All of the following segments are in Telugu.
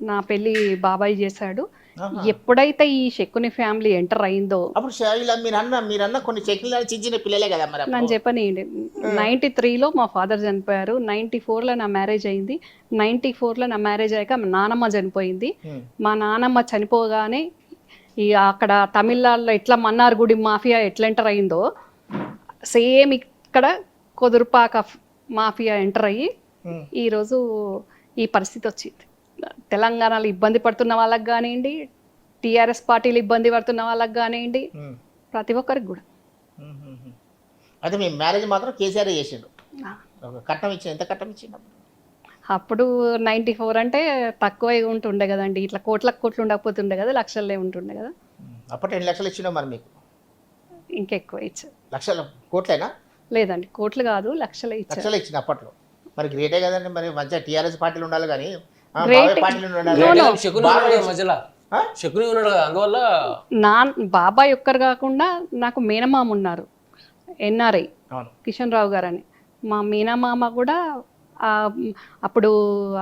నా పెళ్లి బాబాయ్ చేశాడు. ఎప్పుడైతే ఈ శకుని ఫ్యామిలీ ఎంటర్ అయిందో అప్పుడు ఇలా మీరన్న కొన్ని చెక్కిలు చిన్న చిన్న పిల్లలే కదా మరి నన్ను చెప్పనీయండి. 93లో మా ఫాదర్ చనిపోయారు. 94లో నా మ్యారేజ్ అయింది. 94లో నా మ్యారేజ్ అయ్యాక మా నానమ్మ చనిపోయింది. మా నానమ్మ చనిపోగానే ఈ అక్కడ తమిళనాడులో ఎట్లా మన్నార్గుడి మాఫియా ఎట్లా ఎంటర్ అయిందో సేమ్ ఇక్కడ కొదురుపాక మాఫియా ఎంటర్ అయ్యి ఈరోజు ఈ పరిస్థితి వచ్చింది. తెలంగాణలో ఇబ్బంది పడుతున్న వాళ్ళకి కానివ్వండి, టీఆర్ఎస్ పార్టీలు ఇబ్బంది పడుతున్న వాళ్ళకి కానివ్వండి, ప్రతి ఒక్కరికి కూడా. అయితే మీ మ్యారేజ్ మాత్రం కేసీఆర్ చేసిండు. కట్నం ఇచ్చిండు. ఎంత కట్నం ఇచ్చిండు అప్పుడు? 94 అంటే తక్కువ ఉంటుండే కదండి. ఇట్లా కోట్లు ఉండకపోతుండే కదా, లక్షలే ఉంటుండే కదా. అప్పటి 2 లక్షలు ఇచ్చిండు. మరి మీకు ఇంకెక్కువ ఇచ్చారు. లక్షలు కోట్లేనా? లేదండి, కోట్లు కాదు, లక్షలే ఇచ్చిన అప్పట్లో. మరి గ్రేటే కదండి. మరి మంచిగా టీఆర్ఎస్ పార్టీలు ఉండాలి కానీ బాబాయ్ ఒక్కరు కాకుండా నాకు మేనమామ ఉన్నారు, ఎన్ఆర్ఐ కిషన్ రావు గారు అని. మా మేనమామ కూడా అప్పుడు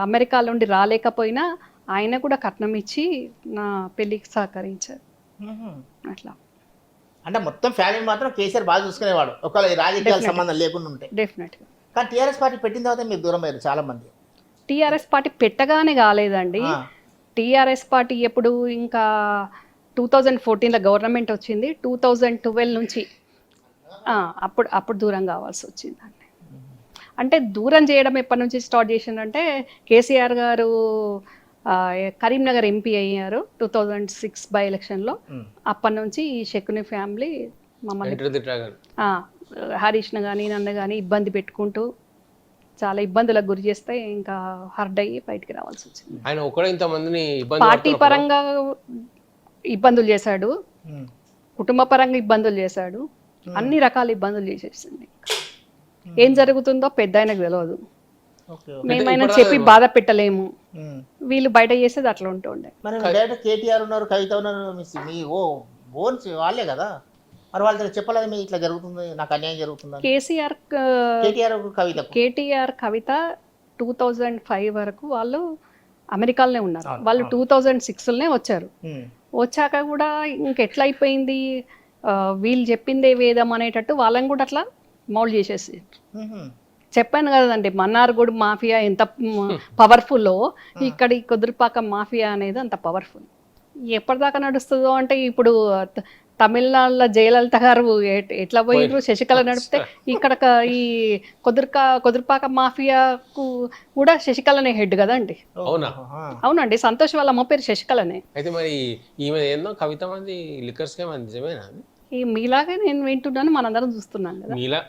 అమెరికా నుండి రాలేకపోయినా ఆయన కూడా కట్నం ఇచ్చి నా పెళ్ళికి సహకరించారు. అట్లా అంటే మొత్తం ఫ్యామిలీ మాత్రం కేసీఆర్ బాగా చూసుకునేవాడు, ఒకవేళ రాజకీయాల సంబంధం లేకుండా ఉంటే. డెఫినెట్గా. కానీ టీఆర్ఎస్ పార్టీ పెట్టిన తర్వాత మీరు దూరం అయ్యారు చాలా మంది. టీఆర్ఎస్ పార్టీ పెట్టగానే కాలేదండి. టీఆర్ఎస్ పార్టీ ఎప్పుడు ఇంకా 2014లో గవర్నమెంట్ వచ్చింది. 2012 నుంచి అప్పుడు దూరం కావాల్సి వచ్చిందండి. అంటే దూరం చేయడం ఎప్పటి నుంచి స్టార్ట్ చేసిందంటే కేసీఆర్ గారు కరీంనగర్ ఎంపీ అయ్యారు 2006 బై ఎలక్షన్లో. అప్పటి నుంచి ఈ శకుని ఫ్యామిలీ మమ్మల్ని హరీష్ను కానీ నన్ను కానీ ఇబ్బంది పెట్టుకుంటూ చాలా ఇబ్బందులకు గురి చేస్తే ఇంకా హర్డ్ అయ్యి బయటికి రావాల్సి వచ్చింది. ఆయన ఒకడే ఇంతమందిని పార్టీ పరంగా ఇబ్బందులు చేశాడు, కుటుంబ పరంగా ఇబ్బందులు చేశాడు, అన్ని రకాల ఇబ్బందులు చేసేసింది. ఏం జరుగుతుందో పెద్ద ఆయనకు తెలియదు, మేమైనా చెప్పి బాధ పెట్టలేము. వీళ్ళు బయట చేసేది అట్లా ఉంటుండే. కేటీఆర్ ఉన్నారు, కవిత ఉన్నారు, మీ వాళ్ళే కదా. మరి వాళ్ళతో చెప్పలేదు మీ ఇట్లా జరుగుతుంది, నాకు అన్యాయం జరుగుతుంది. కేటీఆర్ కవిత 2005 వరకు వాళ్ళు అమెరికాలోనే ఉన్నారు. వాళ్ళు 2006లోనే వచ్చారు. వచ్చాక కూడా ఇంకెట్లా అయిపోయింది, వీళ్ళు చెప్పిందే వేదం అనేటట్టు వాళ్ళని కూడా అట్లా మౌల్డ్ చేసేసి. చెప్పాను కదండి, మన్నార్గుడి మాఫియా ఎంత పవర్ఫుల్లో, ఇక్కడ ఈ కుదురుపాక మాఫియా అనేది అంత పవర్ఫుల్. ఎప్పటిదాకా నడుస్తుందో అంటే ఇప్పుడు తమిళనాడులో జయలలిత గారు ఎట్లా పోయినారు, శశికళ నడిపితే ఇక్కడ ఈ కుదురుపాక మాఫియాకు కూడా శశికళనే హెడ్ కదండి. అవునండి, సంతోష్ వాళ్ళ అమ్మ పేరు శశికళనే. అయితే మరి ఈమె ఏందో కవిత మంది లిక్కర్ స్కామ్ నిజమేనా? ఈ మీలాగే నేను వింటున్నాను, మనందరం చూస్తున్నాను కదా. మీలా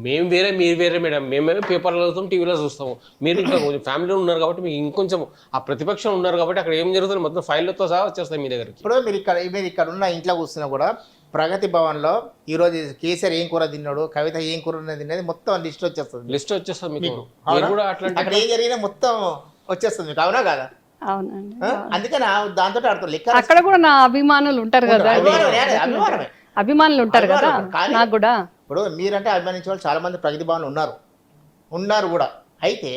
మేము వేరే, మీరు వేరే మేడం. మేమేమో పేపర్లో చూస్తాం, టీవీలో చూస్తాము. మీరు ఇంకా కొంచెం ఫ్యామిలీలో ఉన్నారు కాబట్టి మీకు ఇంకొంచెం ఆ ప్రతిపక్షం ఉన్నారు కాబట్టి అక్కడ ఏం జరుగుతుంది మొత్తం ఫైళ్ళతో సహా వచ్చేస్తాయి మీ దగ్గరికి. ఇప్పుడు మీరు ఇక్కడ ఉన్న ఇంట్లో కూర్చున్నా కూడా ప్రగతి భవన్లో ఈరోజు కేసీఆర్ ఏం కూర తిన్నాడు, కవిత ఏం కూర తిన్నది మొత్తం లిస్ట్ వచ్చేస్తుంది మీకు. కూడా అట్లాంటి అక్కడ ఏం జరిగినా మొత్తం వచ్చేస్తుంది మీకు, అవునా కదా? అవునండి. అందుకే దాంతో ఆడుతుంది. అక్కడ కూడా నా అభిమానులు ఉంటారు కదా, అభిమానులు ఉంటారు కదా నాకు కూడా. ఇప్పుడు మీరంటే అభిమానించే వాళ్ళు చాలా మంది ప్రగతి భవన్లు ఉన్నారు కూడా. అయితే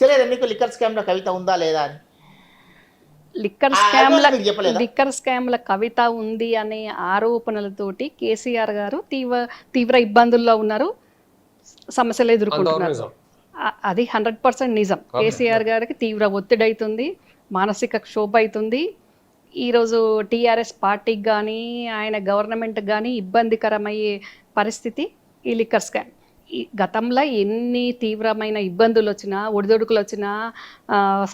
తెలియదు మీకు లిక్కర్ స్కామ్లో కవిత ఉందా లేదా అని? లిక్కర్ స్కామ్ల కవిత ఉంది అనే ఆరోపణలతోటి కేసీఆర్ గారు తీవ్ర ఇబ్బందుల్లో ఉన్నారు, సమస్యలు ఎదుర్కొంటున్నారు. అది 100% నిజం. కేసీఆర్ గారికి తీవ్ర ఒత్తిడి అవుతుంది, మానసిక క్షోభ అవుతుంది. ఈరోజు టీఆర్ఎస్ పార్టీకి కానీ ఆయన గవర్నమెంట్కి కానీ ఇబ్బందికరమయ్యే పరిస్థితి ఈ లిక్కర్ స్కామ్. ఈ గతంలో ఎన్ని తీవ్రమైన ఇబ్బందులు వచ్చినా, ఒడిదొడుకులు వచ్చినా,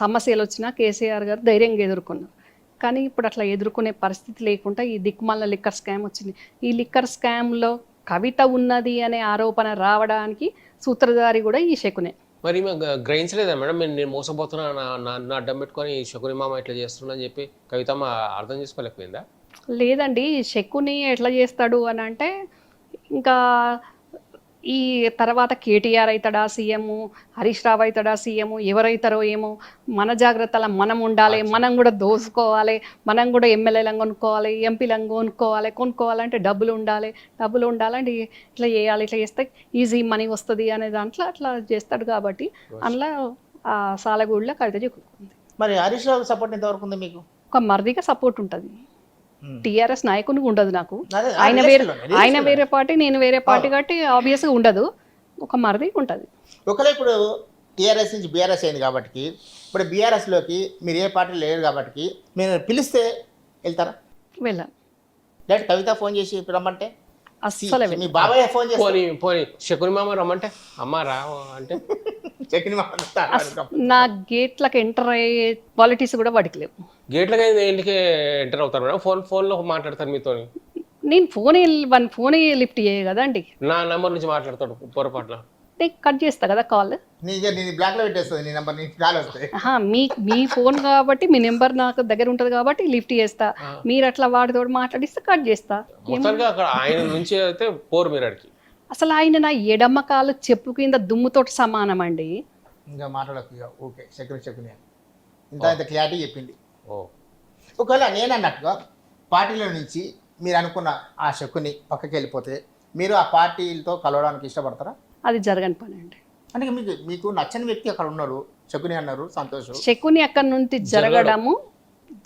సమస్యలు వచ్చినా కేసీఆర్ గారు ధైర్యంగా ఎదుర్కొన్నారు. కానీ ఇప్పుడు అట్లా ఎదుర్కొనే పరిస్థితి లేకుండా ఈ దిక్కుమాల లిక్కర్ స్కామ్ వచ్చింది. ఈ లిక్కర్ స్కామ్లో కవిత ఉన్నది అనే ఆరోపణ రావడానికి సూత్రధారి కూడా ఈ శకునే. మరి గ్రహించలేదా మేడం, నేను మోసపోతున్నా, నా అడ్డం పెట్టుకొని శకుని మామ ఇట్లా చేస్తున్నా అని చెప్పి కవితమ్మ అర్థం చేసుకోలేకపోయిందా? లేదండి, శకుని ఎట్లా చేస్తాడు అని అంటే ఇంకా ఈ తర్వాత కేటీఆర్ అవుతాడా సీఎం, హరీష్ రావు అవుతాడా సీఎం, ఎవరైతారో ఏమో, మన జాగ్రత్తలో మనం ఉండాలి, మనం కూడా దోసుకోవాలి, మనం కూడా ఎమ్మెల్యేలను కొనుక్కోవాలి, ఎంపీలను కొనుక్కోవాలంటే డబ్బులు ఉండాలంటే ఇట్లా చేయాలి, ఇట్లా చేస్తే ఈజీ మనీ వస్తుంది అనే దాంట్లో అట్లా చేస్తాడు. కాబట్టి అందులో ఆ సాలగూడలో కవిత చిక్కుకుంది. మరి హరీష్ రావు సపోర్ట్ ఎంతవరకు ఉంది మీకు? ఒక మరిదిగా సపోర్ట్ ఉంటుంది. టీఆర్ఎస్ నాయకునికి ఉండదు నాకు. అదే, ఆయన relation వేరే లోనే, ఆయన వేరే పార్టీ, నేను వేరే పార్టీ కాబట్టి ఆబ్వియస్గా ఉండదు. ఒక మరిది ఉంటుంది. ఒకవేళ ఇప్పుడు టీఆర్ఎస్ నుంచి బీఆర్ఎస్ అయింది కాబట్టి, ఇప్పుడు బీఆర్ఎస్లోకి మీరు ఏ పార్టీ లేరు కాబట్టి మీరు పిలిస్తే వెళ్తారా? వెళ్ళాను. డైరెక్ట్ కవిత ఫోన్ చేసి రమ్మంటే, అస్సలు మీ బాబాయ్ ఫోన్ చేసి పోనీ పోనీ శకుని మామ రమ్మంటే అమ్మ రా అంటే చెక్కిన నా గేట్లకు ఎంటర్ అయ్యే క్వాలిటీస్ కూడా వాడికి లేవు. గేట్లకి ఇంటికి ఎంటర్ అవుతారు మేడం. ఫోన్లో మాట్లాడతారు మీతో. నేను ఫోనే లిఫ్ట్ చేయ కదా అండి. నా నంబర్ నుంచి మాట్లాడతాడు పొరపాటున. నేను కట్ చేస్తా కదా కాల్. నేను బ్లాక్లో పెట్టేస్తుంది నీ నెంబర్, నీ కాల్ వస్తాయి. మీ ఫోన్ కాబట్టి మీ నెంబర్ నాకు దగ్గర ఉంటుంది కాబట్టి లిఫ్ట్ చేస్తా. మీరు అట్లా వాడితో మాట్లాడిస్తే కట్ చేస్తా. మొత్తానికి అక్కడ ఆయన నుంచి అయితే పోరు మీరు అడిగి. అసలు ఆయన నా ఎడమ కాలు చెప్పు కింద దుమ్ముతోటి సమానం అండి. ఇంకా మాట్లాడకు ఇక. ఓకే, శకుని ఇంత క్లారిటీ చెప్పింది. ఒకవేళ నేను అన్నట్టుగా పార్టీల నుంచి మీరు అనుకున్న ఆ శకుని పక్కకి వెళ్ళిపోతే మీరు ఆ పార్టీలతో కలవడానికి ఇష్టపడతారా? అది జరగని పని అండి. అంటే మీకు నచ్చని వ్యక్తి అక్కడ ఉన్నారు, శకుని అన్నారు, సంతోష్. శకుని అక్కడి నుంచి జరగడము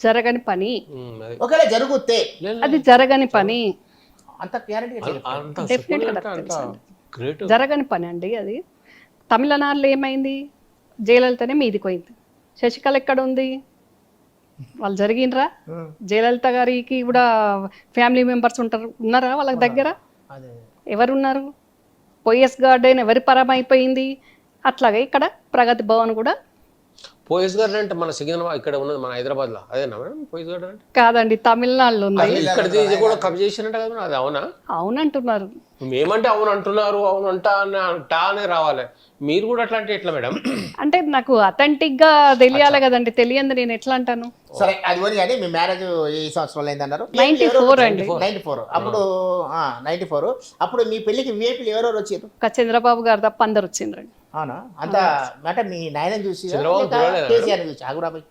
జరగని పని. ఒకవేళ జరిగితే అది జరగని పని. అంత క్లారిటీ జరగని పని అండి అది. తమిళనాడులో ఏమైంది? జయలలితనే మీదికి పోయింది. శశికళ ఎక్కడ ఉంది? వాళ్ళు జరిగినరా? జయలలిత గారికి కూడా ఫ్యామిలీ మెంబర్స్ ఉన్నారా వాళ్ళకి దగ్గర? ఎవరున్నారు? పోయస్ గార్డెన్ ఎవరి పరం అయిపోయింది. అట్లాగే ఇక్కడ ప్రగతి భవన్ కూడా. పోయస్ గార్డెన్ అంటే మన సికింద్రాబాద్ ఇక్కడ ఉన్నది, మన హైదరాబాద్ లో అదేనా మేడం పోయస్ గార్డెన్ అంటే? కాదండి, తమిళనాడులో ఉంది. ఇక్కడ కూడా కబ్జా చేసినట్టు కదా, అది అవునా? అవునంటున్నారు. మేమంటే అవును అంటున్నారు, అవును అంటా అనే రావాలి. మీరు కూడా అట్లా అంటే ఎట్లా మేడం? అంటే నాకు అథెంటిక్ గా తెలియాలి కదండి. తెలియంది నేను ఎట్లా అంటాను? సరే, అది పోనీ కానీ మీ మ్యారేజ్ ఏ సంవత్సరాలు అయింది అన్నారు? 94 అండి. 94. అప్పుడు 94. అప్పుడు మీ పెళ్లికి విఐపీలు ఎవరెవరు వచ్చారు? ఒక చంద్రబాబు గారు తప్ప అందరు వచ్చిండ్రండి. అవునా? అంత అంటే మీ నాయనని చూసి కేసీఆర్ చూసి ఆగురాబాయ్,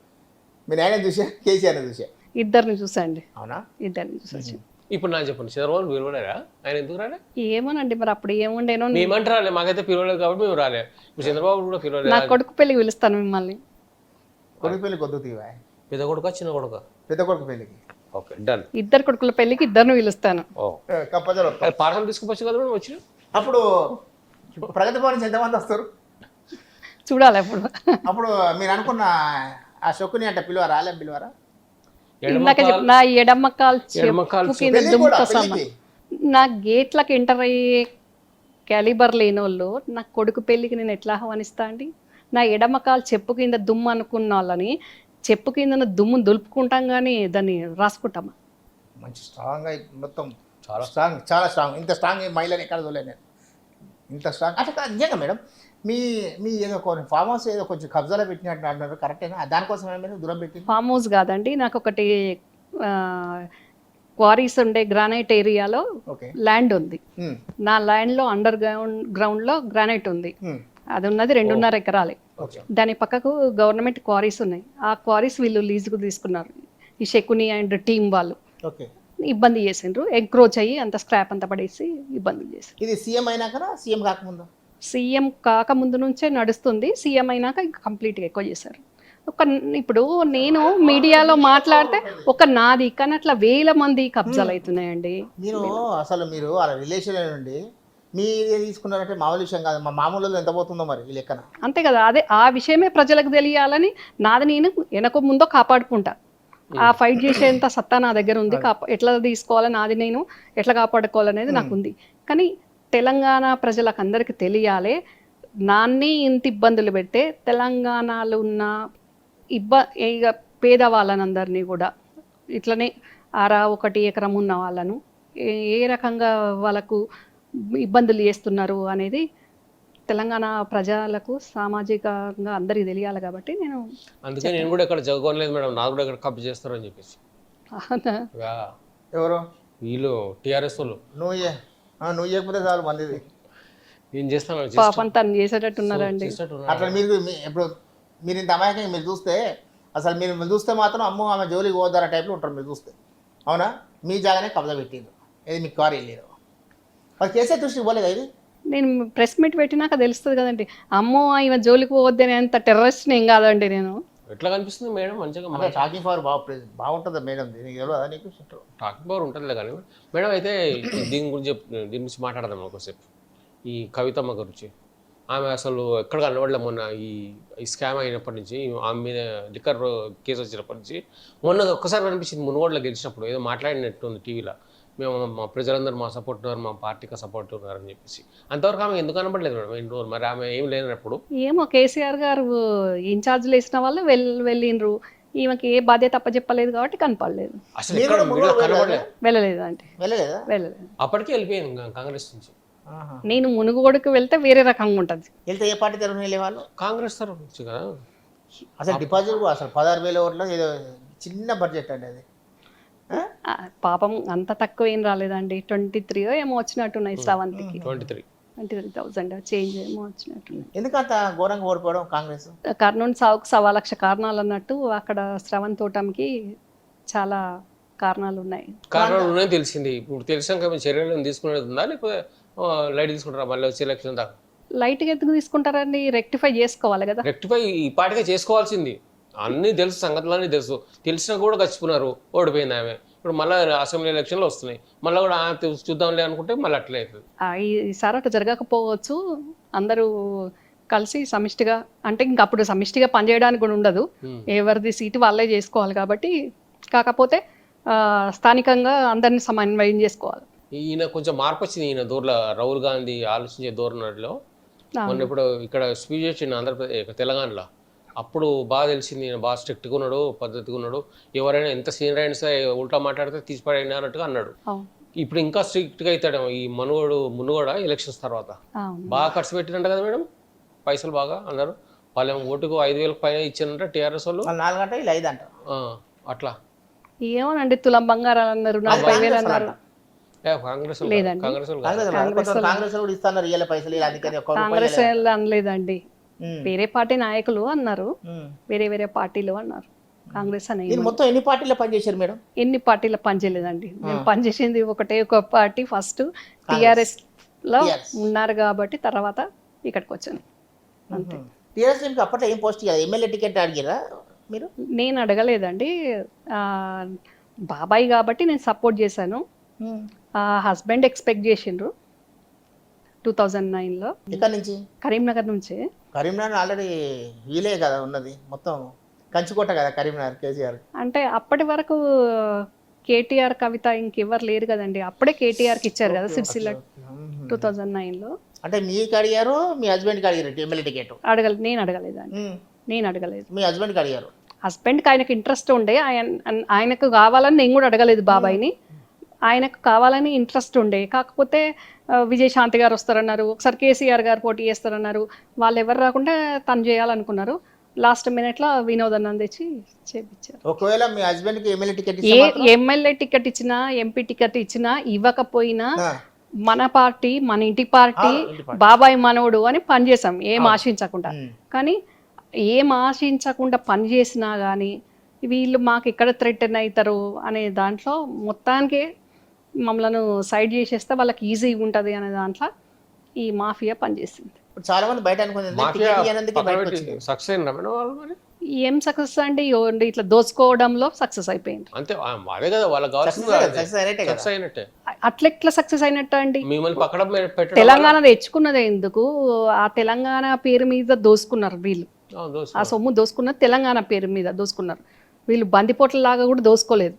మీ నాయనని చూసా కేసీఆర్ చూసా? ఇద్దరిని చూసండి. అవునా? ఇద్దరిని చూసి. ఇప్పుడు నాకు చెప్పండి, చంద్రబాబు పిలవలేరా? ఆయన ఎందుకు రాలే? ఏమోనండి మరి అప్పుడు ఏముండేనో. మేమంటే రాలే, మాకైతే పిలవలేదు కాబట్టి మేము రాలే. ఇప్పుడు చంద్రబాబు కూడా పిలవలేదు. నా కొడుకు పెళ్లికి పిలుస్తాను మిమ్మల్ని. కొడుకు పెళ్లికి వద్దు తీవా? పెద్ద కొడుక చిన్న కొడుక? పెద్ద కొడుకు పెళ్లికి. Okay, done. ఇద్దరు కొడుకుల పెళ్లికి ఇద్దరిని పిలుస్తాను. పార్సల్ తీసుకుపోవచ్చు కదా మేడం వచ్చి. అప్పుడు ప్రగతి భవన్ నుంచి ఎంతమంది వస్తారు చూడాలి అప్పుడు. అప్పుడు మీరు అనుకున్న ఆ శకుని అంటే పిలువరా? ఇందాక నా ఎడమ కాలు చెప్పు కింద దుమ్ముతో సమానం. నా గేట్లకు ఎంటర్ అయ్యే క్యాలిబర్ లేని వాళ్ళు నా కొడుకు పెళ్ళికి నేను ఎట్లా ఆహ్వానిస్తా అండి? నా ఎడమ కాలు చెప్పు కింద దుమ్ము అనుకున్న వాళ్ళని చెప్పు కింద దుమ్ము దులుపుకుంటాం కానీ దాన్ని రాసుకుంటామా? మంచి స్ట్రాంగ్, మొత్తం చాలా స్ట్రాంగ్. ఇంత స్ట్రాంగ్ మహిళని ఎక్కడ చూడలేదు నేను, ఇంత స్ట్రాంగ్. అట్లా నిజంగా మేడం, మీ ఏదో కొన్ని ఫామ్ హౌస్ ఏదో కొంచెం కబ్జాలో పెట్టినట్టు అంటున్నారు, కరెక్టేనా? దానికోసం ఏమైనా దూరం పెట్టింది? ఫామ్ హౌస్ కాదండి, నాకు ఒకటి క్వారీస్ ఉండే గ్రానైట్ ఏరియాలో ల్యాండ్ ఉంది. నా ల్యాండ్లో అండర్ గ్రౌండ్లో గ్రానైట్ ఉంది. అది ఉన్నది 2.5 ఎకరాలే. దాని పక్కకు గవర్నమెంట్ క్వారీస్ ఉన్నాయి. ఆ క్వారీస్ వీళ్ళు లీజుకు తీసుకున్నారు. ఈ శకుని అండ్ టీం వాళ్ళు ఇబ్బంది చేసిండ్రు, ఎంక్రోచ్ అయ్యి అంత స్క్రాప్ అంతా పడేసి ఇబ్బందులు చేసి. ఇది సీఎం అయినాక సీఎం కాకముందు? సీఎం కాకముందు నుంచే నడుస్తుంది. సీఎం అయినాక కంప్లీట్గా ఎక్కువ చేశారు. ఇప్పుడు నేను మీడియాలో మాట్లాడితే ఒక నాది కానీ అట్లా 1000 మంది కబ్జాలు అవుతున్నాయండి. మీరు అలా రిలేషన్ నుండి మీరు తీసుకున్నారంటే మామూలు విషయం కాదు. మా మామూలు ఎంత పోతుందో మరి ఈ లెక్కన. అంతే కదా, అదే ఆ విషయమే ప్రజలకు తెలియాలని నాది నేను వెనక ముందో కాపాడుకుంటా. ఆ ఫైట్ చేసేంత సత్తా నా దగ్గర ఉంది. ఎట్లా తీసుకోవాలని నాది నేను ఎట్లా కాపాడుకోవాలనేది నాకు ఉంది. కానీ తెలంగాణ ప్రజలకు అందరికీ తెలియాలి, నాన్ని ఇంత ఇబ్బందులు పెట్టే తెలంగాణలో ఉన్న పేదవాళ్ళనందరినీ కూడా ఇట్లనే 1 ఎకరం ఉన్న వాళ్ళను ఏ రకంగా వాళ్ళకు ఇబ్బందులు చేస్తున్నారు అనేది తెలంగాణ ప్రజలకు సామాజికంగా అందరికీ తెలియాలి కాబట్టి అందుకే నేను కూడా ఇక్కడ జగకోనలేదు మేడం, నాకు కూడా ఇక్కడ కబ్జా చేస్తారని చెప్పేసి. ఎవరు? వీళ్ళు టీఆర్ఎస్ వాళ్ళు. నువ్వు చేయకపోతే చాలు మందిది. ఏం చేస్తాను పాపం తను చేసేటట్టున్నారండి. అట్లా మీరు ఇంత అమాయకంగా మీరు చూస్తే, అసలు మీరు చూస్తే మాత్రం అమ్మో ఆమె జోలికి పోతారా టైప్లో ఉంటారు మీరు చూస్తే. అవునా? మీ జాగానే కబ్జా పెట్టిండ్రు, ఇది మీకు కారు వెళ్ళారు. వాళ్ళు చేసే దృష్టికి పోలేదు. ఇది నేను ప్రెస్ మీట్ పెట్టినాక తెలుస్తుంది కదండి. అమ్మో ఈమె జోలికి పోవద్దని అంత టెర్రరిస్ట్ ఏం కాదండి నేను. ఎట్లా కనిపిస్తుంది మేడం మంచిగా అదే టాకింగ్ పవర్ బాగుంటుందా మేడం, దీనికి తెలియదా నీకు? టాకింగ్ పవర్ ఉంటుందిలే కానీ మేడం అయితే దీని గురించి మాట్లాడదాం ఒకసేపు. ఈ కవితమ్మ గురించి, ఆమె అసలు ఎక్కడ కనబడలే మొన్న ఈ స్కామ్ అయినప్పటి నుంచి, ఆమె మీద లిక్కర్ కేసు వచ్చినప్పటి నుంచి. మొన్న ఒక్కసారి కనిపించింది మునుగోడులో గెలిచినప్పుడు, ఏదో మాట్లాడినట్టుంది టీవీలో, మేము మా ప్రజలందరూ మా సపోర్ట్ ఉన్నారు, మా పార్టీకి సపోర్ట్ ఉన్నారని చెప్పేసి. అంతవరకు ఆమె ఎందుకు కనబడలేదు మేడం ఎన్ని రోజులు? మరి ఆమె ఏం లేనప్పుడు ఏమో కేసీఆర్ గారు ఇన్ఛార్జ్లు వేసిన వాళ్ళు వెళ్ళిండ్రు, ఈమెకి ఏ బాధ్యత అప్పచెప్పలేదు కాబట్టి కనపడలేదు. అసలు ఎక్కడ కనబడలేదు, వెళ్ళలేదు అంటే వెళ్ళలేదా? వెళ్ళలేదు. అప్పటికే వెళ్ళిపోయింది కాంగ్రెస్ నుంచి. నేను మునుగోడుకు వెళ్తే వేరే రకంగా ఉంటుంది. వెళ్తే ఏ పార్టీ తరఫున వెళ్ళే వాళ్ళు? కాంగ్రెస్ తరఫు నుంచి కదా. అసలు డిపాజిట్ అసలు 16,000 ఓట్లు, ఏదో చిన్న బడ్జెట్ అండి అది. పాపం అంత తక్కువ ఏం రాలేదండి, 23 ఏమో వచ్చినట్టున్నాయి శ్రవంతికి, 23,000 చేంజ్ ఏమో వచ్చినట్టున్నాయి. ఎందుకంత ఘోరంగా ఓడిపోవడం కాంగ్రెస్? కర్నూలు సాగుకు 1,00,000 కారణాలు అన్నట్టు అక్కడ శ్రవంత్ తోటంకి చాలా కారణాలు ఉన్నాయి. కారణాలు ఉన్నాయని తెలిసింది. ఇప్పుడు తెలిసాక మేము చర్యలు తీసుకునేది ఉందా, లేకపోతే లైట్ తీసుకుంటారా మళ్ళీ వచ్చే ఎలక్షన్ దాకా? లైట్గా ఎందుకు తీసుకుంటారండి, రెక్టిఫై చేసుకోవాలి కదా. రెక్టిఫై ఈ పాటిగా చేసుకోవాల్సింది. అన్నీ తెలుసు, సంగతులన్నీ తెలుసు, తెలిసినా కూడా గచ్చిపోయినారు, ఓడిపోయింది ఆమె. ఇప్పుడు మళ్ళీ అసెంబ్లీ ఎలక్షన్లు వస్తున్నాయి, మళ్ళీ కూడా చూద్దాంలే అనుకుంటే మళ్ళీ అట్లే అవుతుంది. ఈసారి అట్లా జరగకపోవచ్చు, అందరూ కలిసి సమిష్టిగా, అంటే ఇంకా అప్పుడు సమిష్టిగా పనిచేయడానికి కూడా ఉండదు, ఎవరిది సీటు వాళ్ళే చేసుకోవాలి కాబట్టి. కాకపోతే స్థానికంగా అందరినీ సమన్వయం చేసుకోవాలి. ఈయన కొంచెం మార్పు వచ్చింది, ఈయన దూరంలో రాహుల్ గాంధీ ఆలోచించే ధోరణిలో. మొన్న ఇప్పుడు ఇక్కడ స్పీచ్ చేసిండు ఆంధ్రప్రదేశ్ తెలంగాణలో, అప్పుడు బాగా తెలిసింది ఈయన బాగా స్ట్రిక్ట్గా ఉన్నాడు, పద్ధతిగా ఉన్నాడు, ఎవరైనా ఎంత సీనియర్ అయినా సరే ఉల్టా మాట్లాడితే తీసిపడైనా అన్నట్టుగా అన్నాడు. ఇప్పుడు ఇంకా స్ట్రిక్ట్గా అవుతాడు ఈ మునుగోడ ఎలక్షన్స్ తర్వాత. బాగా ఖర్చు పెట్టినంట కదా మేడం, పైసలు బాగా అన్నారు. వాళ్ళు ఓటుకు 5,000 పైన ఇచ్చారంట టీఆర్ఎస్ వాళ్ళు, 4 గంటలు ఇలా 5 అంట అట్లా. ఏమోనండి, తులం బంగారాలు అన్నారు, 40,000 అన్నారు. కాంగ్రెస్ కాంగ్రెస్ అనలేదండి, వేరే పార్టీ నాయకులు అన్నారు, వేరే పార్టీలు అన్నారు. కాంగ్రెస్ అని మొత్తం ఎన్ని పార్టీలో పనిచేశారు మేడం? ఎన్ని పార్టీలో పనిచేయలేదండి, నేను పనిచేసింది ఒక పార్టీ. ఫస్ట్ టిఆర్ఎస్ లో ఉన్నారు కాబట్టి తర్వాత ఇక్కడికి వచ్చాను అంతే. టిఆర్ఎస్ అప్పట్లో ఏం పోస్ట్ ఎమ్మెల్యే టికెట్ అడిగారా మీరు? నేను అడగలేదండి, బాబాయ్ కాబట్టి నేను సపోర్ట్ చేశాను. హస్బెండ్ ఎక్స్పెక్ట్ చేసిండ్రు 2009లో. ఇక్కడ నుంచి? కరీంనగర్ నుంచే. కరీంనగర్ ఆల్రెడీ వీలే కదా ఉన్నది, మొత్తం కంచుకోట కదా కరీంనగర్ కేసీఆర్. అంటే అప్పటి వరకు కేటీఆర్ కవిత ఇంకెవరు లేరు కదండి, అప్పుడే కేటీఆర్కి ఇచ్చారు కదా సిరిసిల్ల 2009లో. అంటే మీకు అడిగారు, మీ హస్బెండ్కి అడిగారు ఎమ్మెల్యే టికెట్? నేను అడగలేదండి, నేను అడగలేదు. మీ హస్బెండ్కి అడిగారు? హస్బెండ్కి ఆయనకు ఇంట్రెస్ట్ ఉండే, ఆయనకు కావాలని నేను కూడా అడగలేదు బాబాయ్ని, ఆయనకు కావాలని ఇంట్రెస్ట్ ఉండే. కాకపోతే విజయశాంతి గారు వస్తారన్నారు, ఒకసారి కేసీఆర్ గారు పోటీ చేస్తారన్నారు, వాళ్ళు ఎవరు రాకుండా తను చేయాలనుకున్నారు. లాస్ట్ మినిట్లో వినోద్ అన్నం తెచ్చి చేపించారు. ఒకవేళ మీ హస్బెండ్కి ఎమ్మెల్యే టికెట్ ఎమ్మెల్యే టికెట్ ఇచ్చినా, ఎంపీ టికెట్ ఇచ్చినా, ఇవ్వకపోయినా మన పార్టీ, మన ఇంటి పార్టీ, బాబాయ్ మనవడు అని పనిచేసాం ఏం ఆశించకుండా. కానీ ఏం ఆశించకుండా పనిచేసినా కానీ వీళ్ళు మాకు ఎక్కడ థ్రెటన్ అవుతారు అనే దాంట్లో మొత్తానికి మమ్మల్ని సైడ్ చేసేస్తే వాళ్ళకి ఈజీగా ఉంటుంది అనే దాంట్లో ఈ మాఫియా పనిచేసింది. చాలా మంది బయట ఏం సక్సెస్ అండి, ఇట్లా దోచుకోవడంలో సక్సెస్ అయిపోయింది అంతే. అదే కదా వాళ్ళకి అట్లెట్లా సక్సెస్ అయినట్టు అండి? మిమ్మల్ని తెలంగాణ తెచ్చుకున్నదే ఎందుకు, ఆ తెలంగాణ పేరు మీద దోసుకున్నారు వీళ్ళు, ఆ సొమ్ము దోసుకున్నది తెలంగాణ పేరు మీద దోసుకున్నారు వీళ్ళు. బందిపోట్లలాగా కూడా దోసుకోలేదు.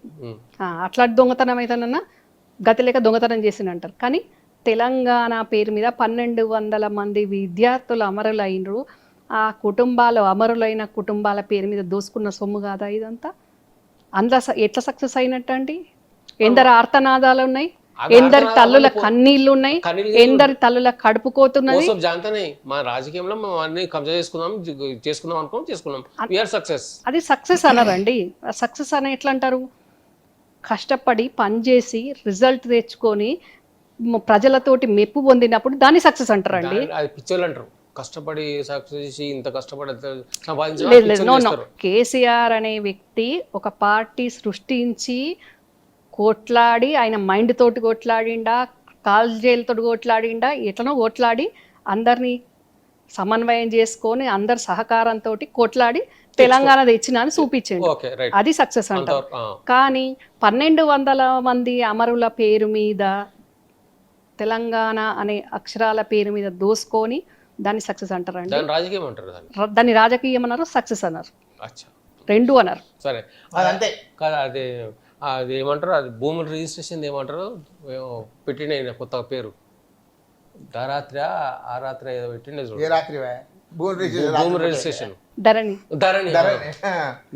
అట్లా దొంగతనం అయితేనన్నా గతి లేక దొంగతనం చేసిందంటారు, కానీ తెలంగాణ పేరు మీద 1,200 మంది విద్యార్థులు అమరులు అయినరు. ఆ కుటుంబాలు, అమరులైన కుటుంబాల పేరు మీద దోసుకున్న సొమ్ము కాదా ఇదంతా? అందులో ఎట్లా సక్సెస్ అయినట్టు అండి? ఎందరు ఆర్తనాదాలు ఉన్నాయి, ఎందరి తల్లుల కన్నీళ్లు ఉన్నాయి, ఎందరి తల్లుల కడుపు కోతున్నది. మా రాజకీయంలో అన్ని కబ్జా చేసుకుందాం అనుకోం, చేసుకున్నాం, అది సక్సెస్ అన్నారండి. సక్సెస్ అని ఎట్లా అంటారు? కష్టపడి పనిచేసి రిజల్ట్ తెచ్చుకొని ప్రజలతోటి మెప్పు పొందినప్పుడు దాన్ని సక్సెస్ అంటారండి. అది పిచ్చోళ్ళు అంటారు, కష్టపడి సక్సెస్ చేసి ఇంత కష్టపడి సంపాదించారు. కేసీఆర్ అనే వ్యక్తి ఒక పార్టీ సృష్టించి కొట్లాడి, ఆయన మైండ్ తోటి కొట్లాడిండా, కాల్జేలతో కొట్లాడిండా, ఎట్లనో కొట్లాడి అందరినీ సమన్వయం చేసుకొని అందరి సహకారంతో కొట్లాడి తెలంగాణ తెచ్చిన అని చూపించండి, ఓకే రైట్ అది సక్సెస్ అంటారు. కానీ 1200 మంది అమరుల పేరు మీద తెలంగాణ అనే అక్షరాల పేరు మీద దోసుకొని దాన్ని సక్సెస్ అంటారండి. దాని రాజకీయం అంటారు దాన్ని రాజకీయం అన్నారు, సక్సెస్ అన్నారు, అచ్చా రెండు అన్నారు. సరే అంతే కదా. అది ఏమంటారు, అది భూముల రిజిస్ట్రేషన్ ఏమంటారు పెట్టిన కొత్త పేరు, ధరాత్రి ఆ రాత్రి ఏదో పెట్టిండే చూడు, ఏ రాత్రి భూమి రిజిస్ట్రేషన్ ధరణి.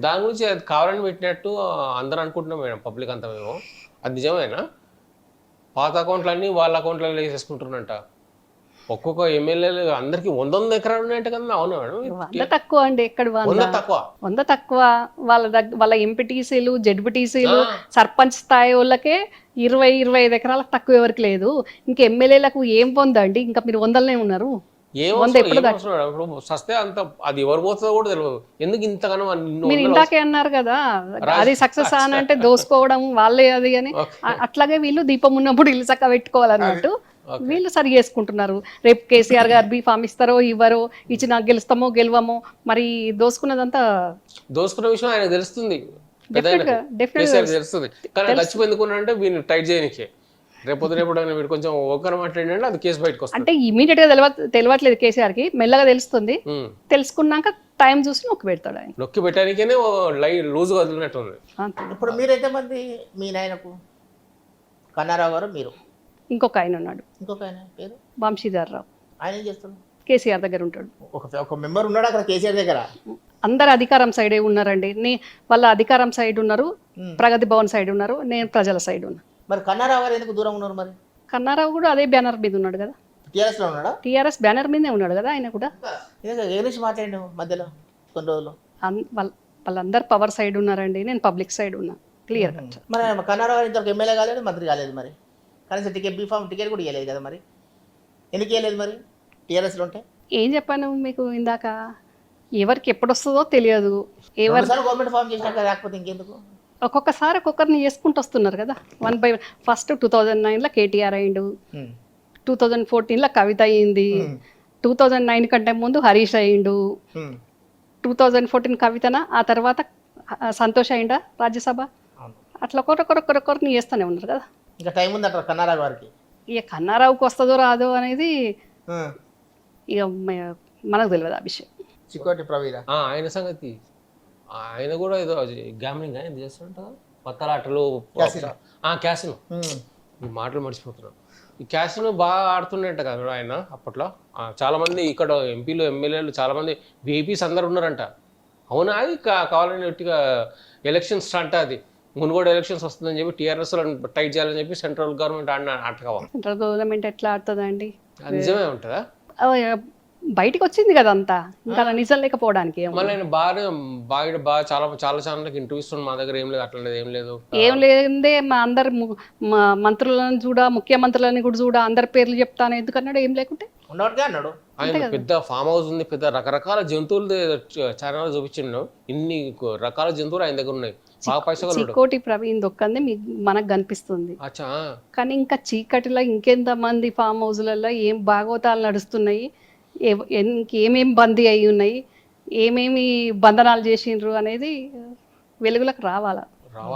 దాని గురించి అది కావాలని పెట్టినట్టు అందరూ అనుకుంటున్నాం మేడం, పబ్లిక్ అంతా మేము. అది నిజమేనా? పాత అకౌంట్లన్నీ వాళ్ళ అకౌంట్లలో వేసేసుకుంటున్నారంట. ఒక్కొక్క ఎమ్మెల్యేలు అందరికి 100 ఎకరాలు ఉన్నాయంట కదా. అవునా మేడం? 100 తక్కువ అండి, ఎక్కడ 100 తక్కువ. వాళ్ళ ఎంపీటీసీలు, జెడ్పీటీసీలు, సర్పంచ్ స్థాయి వాళ్ళకే 20-25 ఎకరాలకు తక్కువ ఎవరికి లేదు. ఇంకా ఎమ్మెల్యేలకు ఏం పొందండి, ఇంకా మీరు 100లోనే ఉన్నారు. ఇప్పుడు సస్తే అంత అది ఎవరు పోతుందో కూడా తెలియదు. ఎందుకు ఇంతగానో మీరు ఇందాకే అన్నారు కదా, అది సక్సెస్ అని అంటే దోసుకోవడం వాళ్ళే అది అని. అట్లాగే వీళ్ళు దీపం ఉన్నప్పుడు ఇల్లు చక్క పెట్టుకోవాలన్నట్టు వీళ్ళు సరి చేసుకుంటున్నారు. రేపు కేసీఆర్ గారు బీఫామ్ ఇస్తారో ఇవ్వరో, ఇచ్చిన గెలుస్తామో గెలవమో, మరి దోసుకున్నదంతా దోసుకున్న విషయం ఆయన తెలుస్తుంది, తెలుస్తుంది. కానీ గచ్చిపోయిందుకున్నారంటే వీళ్ళు టైట్ చేయనికే రేపు వీడు కొంచెం ఒకరు మాట్లాడినంటే అది కేసు బయటకు వస్తుంది. అంటే ఇమీడియట్ గా తెలియట్లేదు కేసీఆర్ కి, మెల్లగా తెలుస్తుంది. తెలుసుకున్నాక టైం చూసి నొక్కి పెడతాడు ఆయన. నొక్కి పెట్టడానికే లూజ్ గా వదిలినట్టుంది. ఇప్పుడు మీరు ఎంతమంది? మీ నాయనకు కన్నారావు గారు, మీరు, ఇంకొక ఆయన ఉన్నాడు, ఇంకొక ఆయన పేరు వంశీధర్ రావు. ఆయన ఏం చేస్తాడు? కేసీఆర్ దగ్గర ఉంటాడు. ఒక మెంబర్ ఉన్నాడు అక్కడ కేసీఆర్ దగ్గర. అందరు అధికారం సైడే ఉన్నారండి. వాళ్ళ అధికారం సైడ్ ఉన్నారు, ప్రగతి భవన్ సైడ్ ఉన్నారు, నేను ప్రజల సైడ్ ఉన్నా. మరి కన్నారావు గారు ఎందుకు దూరం ఉన్నారు? మరి కన్నారావు కూడా అదే బ్యానర్ మీద ఉన్నాడు కదా, టీఆర్ఎస్ లో ఉన్నాడా? టీఆర్ఎస్ బ్యానర్ మీదే ఉన్నాడు కదా ఆయన కూడా. ఏ నుంచి మాట్లాడి మధ్యలో కొన్ని రోజులు వాళ్ళందరు పవర్ సైడ్ ఉన్నారండి, నేను పబ్లిక్ సైడ్ ఉన్నా, క్లియర్. మరి కన్నారావు గారు ఇంతవరకు ఎమ్మెల్యే కాలేదు, మంత్రి కాలేదు. మరి కనీసం బీఫామ్ టికెట్ కూడా ఇవ్వలేదు కదా. మరి ఎందుకు ఇవ్వలేదు? మరి టీఆర్ఎస్లో ఉంటే ఏం చెప్పాను మీకు ఇందాక, ఎవరికి ఎప్పుడు వస్తుందో తెలియదు. గవర్నమెంట్ ఫామ్ చేసినాక రాకపోతే ఇంకెందుకు? ఒక్కొక్కసారి ఒక్కొక్కరిని చేసుకుంటూ వస్తున్నారు కదా, 1 by 1. ఫస్ట్ 2009లో కేటీఆర్ అయిండు, 2014లో కవిత అయింది, 2009 కంటే ముందు హరీష్ అయిండు, 2014 కవితన, ఆ తర్వాత సంతోష్ అయిందా రాజ్యసభ. అట్లా ఒక్కొక్కరిని చేస్తూనే ఉన్నారు కదా. ఇంకా టైం ఉంది అట్లా కన్నారావు గారికి. ఇక కన్నారావుకి వస్తుందో రాదో అనేది ఇక మనకు తెలియదు ఆ విషయం. చికోటి ప్రవీణ ఆయన సంగతి, ఆయన కూడా ఏదో గ్యామ్లింగ్ ఆయన చేస్తుంట, పత్తలాటలు, క్యాసినో. ఈ మాటలు మర్చిపోతున్నాను. ఈ క్యాసినో బాగా ఆడుతుండేట కదా ఆయన అప్పట్లో. చాలా మంది ఇక్కడ ఎంపీలు, ఎమ్మెల్యేలు, చాలా మంది విఐపీస్ అందరు ఉన్నారంట. అవునా? అది కావాలని గట్టిగా ఎలక్షన్స్ అంట, అది మునుగోడు ఎలక్షన్స్ వస్తుందని చెప్పి టీఆర్ఎస్ టైట్ చేయాలని చెప్పి సెంట్రల్ గవర్నమెంట్ ఆటకావాలి. సెంట్రల్ గవర్నమెంట్ ఎట్లా ఆడుతుందండి? నిజమే ఉంటుందా? బయటికి వచ్చింది కదా అంతా, ఇంకా నిజం లేకపోవడానికి. మళ్ళీ ఆయన బాగా చాలా ఛానళ్ళకి ఇంటర్వ్యూస్ మా దగ్గర ఏం లేదు, అట్లనేది ఏం లేదే. మా అందరు మంత్రులను చూడ, ముఖ్యమంత్రులని కూడా చూడ, అందరి పేర్లు చెప్తాను ఎందుకన్నాడు, ఏం లేకుంటే అన్నాడు. ఆయన పెద్ద ఫామ్ హౌస్ ఉంది, పెద్ద రకరకాల జంతువులు ఛానల్ చూపించిండు. ఇన్ని రకాల జంతువులు ఆయన దగ్గర ఉన్నాయి. చికోటి ప్రవీణ్ దొక్కంది మనకు కనిపిస్తుంది, కానీ ఇంకా చీకటిలో ఇంకెంత మంది ఫామ్ హౌస్లలో ఏం భాగవతాలు నడుస్తున్నాయి, ఏమేమి బందీ అయి ఉన్నాయి, ఏమేమి బంధనాలు చేసిండ్రు అనేది వెలుగులకు రావాలా.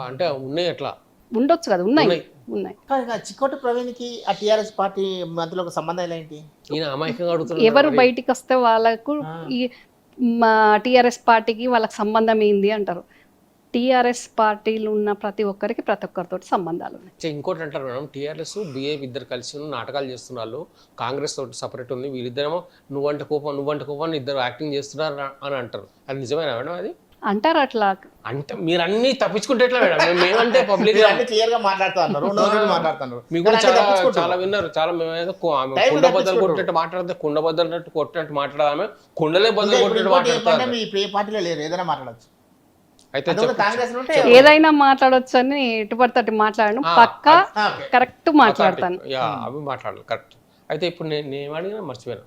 అంటే ఉన్నాయి, ఎట్లా ఉండొచ్చు కదా, ఉన్నాయి. చికోటి ప్రవీణ్కి ఆ టీఆర్ఎస్ పార్టీ మధ్యలో సంబంధం ఏంటి? ఎవరు బయటికి వస్తే వాళ్ళకు ఈ టీఆర్ఎస్ పార్టీకి వాళ్ళకి సంబంధం ఏంది అంటారు. టీఆర్ఎస్ పార్టీలు ఉన్న ప్రతి ఒక్కరితో సంబంధాలు ఉన్నాయి. ఇంకోటి అంటారు మేడం, టీఆర్ఎస్ బీఏపీ ఇద్దరు కలిసి నాటకాలు చేస్తున్నారు, కాంగ్రెస్ తోటి సపరేట్ ఉంది, వీళ్ళిద్దరేమో నువ్వంటే కోపం ఇద్దరు యాక్టింగ్ చేస్తున్నారు అని అంటారు. అది నిజమేనా మేడం? అది అంటారు అట్లా. అంటే మీరు అన్ని తప్పించుకుంటే ఎట్లా మేడం? మేమంటే పబ్లిక్ క్లియర్ గా మాట్లాడుతున్నారు. మీకు కూడా చాలా విన్నారు. చాలా మేమేదో కుండ బద్దలు కొట్టినట్టు మాట్లాడితే కుండ బద్దలు కొట్టినట్టు మాట్లాడదామే, కుండలే బద్దలు కొట్టినట్టు మాట్లాడతారు. పార్టీలో లేరు, ఏదైనా మాట్లాడచ్చు. ఏదైనా మాట్లాడొచ్చు అని ఎటుపడితే మాట్లాడను, పక్కా కరెక్ట్ మాట్లాడతాను. అవి మాట్లాడాలి కరెక్ట్. అయితే ఇప్పుడు నేను అడిగినా మర్చిపోయాను.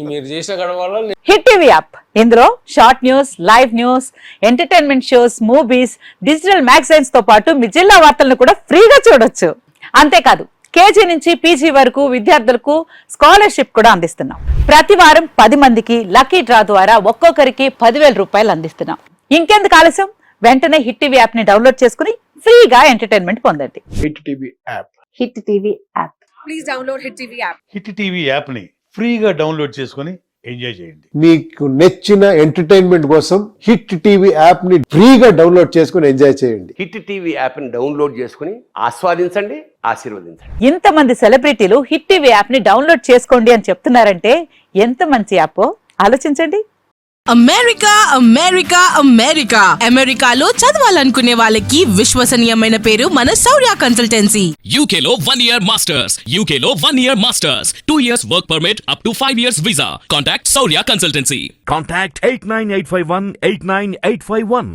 మీరు చేసిన గడవల్ల హిట్ టీవీ యాప్, ఇందులో short news, live news, entertainment shows, movies, digital magazines తో పాటు మీ జిల్లా వార్తలను కూడా ఫ్రీగా చూడొచ్చు. అంతేకాదు కేజీ నుంచి పీజీ వరకు విద్యార్థులకు స్కాలర్షిప్ కూడా అందిస్తున్నాం. ప్రతి వారం 10 మందికి లక్కీ డ్రా ద్వారా ఒక్కొక్కరికి 10,000 రూపాయలు అందిస్తున్నాం. ఇంకెందుకు ఆలస్యం, వెంటనే హిట్ టీవీ యాప్ ని డౌన్లోడ్ చేసుకుని ఫ్రీగా ఎంటర్టైన్మెంట్ పొందండి. Hit TV app. Hit TV app. Please download Hit TV app. Hit TV app ని ఫ్రీగా డౌన్లోడ్ చేసుకొని ఎంజాయ్ చేయండి. మీకు నచ్చిన ఎంటర్టైన్మెంట్ కోసం హిట్ టీవీ యాప్ ని ఫ్రీగా డౌన్లోడ్ చేసుకుని ఎంజాయ్ చేయండి. హిట్ టీవీ యాప్ని డౌన్లోడ్ చేసుకుని ఆస్వాదించండి, ఆశీర్వదించండి. ఇంతమంది సెలబ్రిటీలు హిట్ టీవీ యాప్ ని డౌన్లోడ్ చేసుకోండి అని చెప్తున్నారంటే ఎంత మంచి యాప్ ఆలోచించండి. అమెరికా అమెరికా అమెరికా అమెరికాలో చదవాలనుకునే వాళ్ళకి విశ్వసనీయమైన పేరు మన శౌర్య consultancy. UK Law 1 Year Masters. UK Law 1 Year Masters. 2 years work permit up to 5 years visa. Contact Saurya Consultancy. Contact 89851 89851.